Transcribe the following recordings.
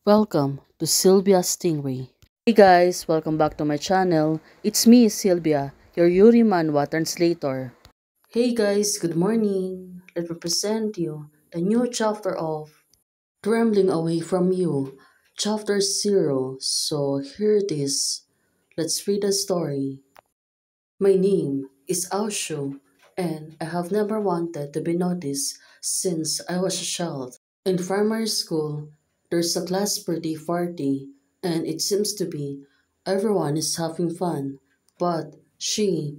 Welcome to Sylvia Stingray. Hey guys, welcome back to my channel. It's me, Sylvia, your Yuri Manhwa translator. Hey guys, good morning. Let me present you the new chapter of Trembling Away from You, chapter 0. So here it is. Let's read the story. My name is Aoshu, and I have never wanted to be noticed since I was a child. In primary school, there's a class birthday party, and it seems to be everyone is having fun. But she's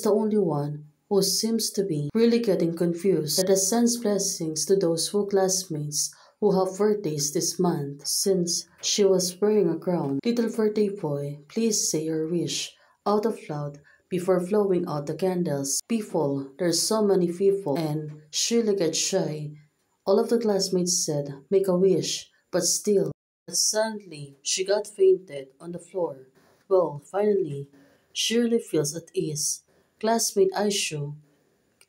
the only one who seems to be really getting confused. Let us send blessings to those who classmates who have birthdays this month, since she was wearing a crown. Little birthday boy, please say your wish out of loud before blowing out the candles. People, there's so many people, and she really gets shy. All of the classmates said, make a wish, but still. But suddenly, she got fainted on the floor. Well, finally, she really feels at ease. Classmate Aishu,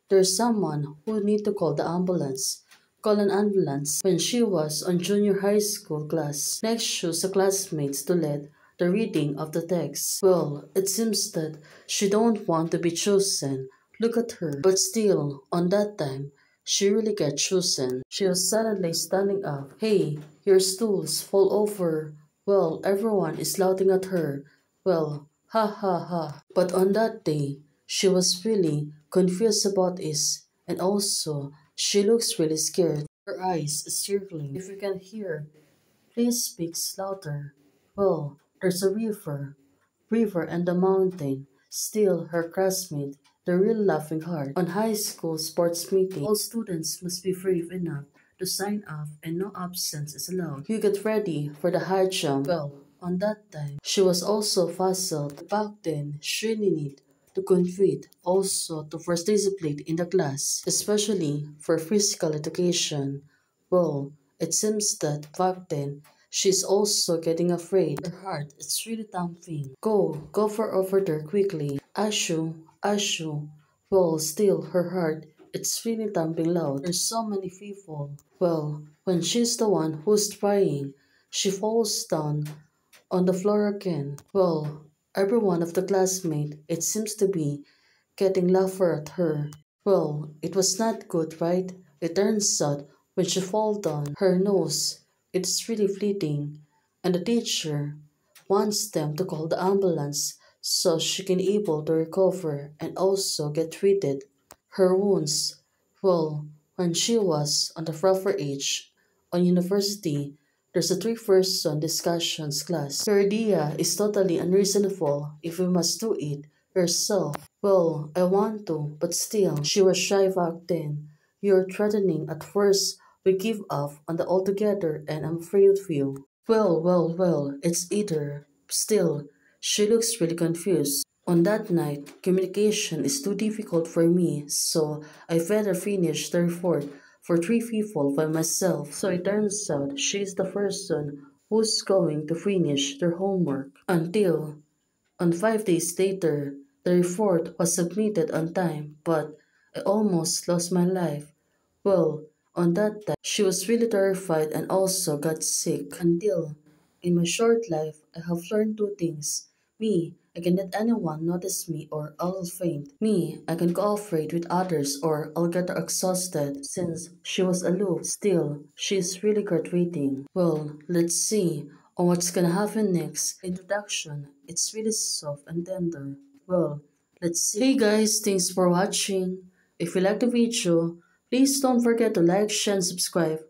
there's someone who need to call the ambulance. Call an ambulance. When she was on junior high school class, next chose the classmates to lead the reading of the text. Well, it seems that she don't want to be chosen. Look at her. But still, on that time, she really got chosen. She was suddenly standing up. Hey, your stools fall over. Well, everyone is shouting at her. Well, ha ha ha. But on that day, she was really confused about this, and also she looks really scared. Her eyes is circling. If you can hear, please speak louder. Well, there's a river and a mountain. Still, her classmate, they're really laughing hard. On high school sports meeting, all students must be brave enough to sign up and no absence is allowed. You get ready for the high jump. Well, on that time, she was also puzzled. Back then, she really need to compete also to participate in the class, especially for physical education. Well, it seems that back then, she's also getting afraid. Her heart is really thumping. Go for over there quickly. Ashu. Well, still, her heart, it's really thumping loud. There's so many people. Well, when she's the one who's trying, she falls down on the floor again. Well, every one of the classmates, it seems to be getting laughter at her. Well, it was not good, right? It turns out when she fall down, her nose, it's really bleeding, and the teacher wants them to call the ambulance so she can able to recover and also get treated. Her wounds, well, when she was on the proper age, on university, there's a three-person discussions class. Her idea is totally unreasonable if you must do it yourself. Well, I want to, but still, she was shy back then. You're threatening at first. We give up on the altogether and I'm afraid of you. Well, it's either. Still, she looks really confused. On that night, communication is too difficult for me, so I better finish the report for three people by myself. So it turns out she's the person who's going to finish their homework. Until, on 5 days later, the report was submitted on time, but I almost lost my life. Well, on that time, she was really terrified and also got sick. Until, in my short life, I have learned two things. Me, I can let anyone notice me or I'll faint. Me, I can cooperate with others or I'll get exhausted. Since she was aloof, still, she's really graduating. Well, let's see on what's gonna happen next. Introduction, it's really soft and tender. Well, let's see. Hey guys, thanks for watching. If you like the video, please don't forget to like, share, and subscribe.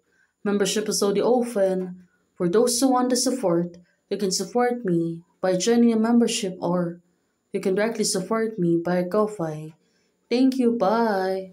Membership is already open. For those who want the support, you can support me by joining a membership or you can directly support me by Ko-Fi. Thank you, bye!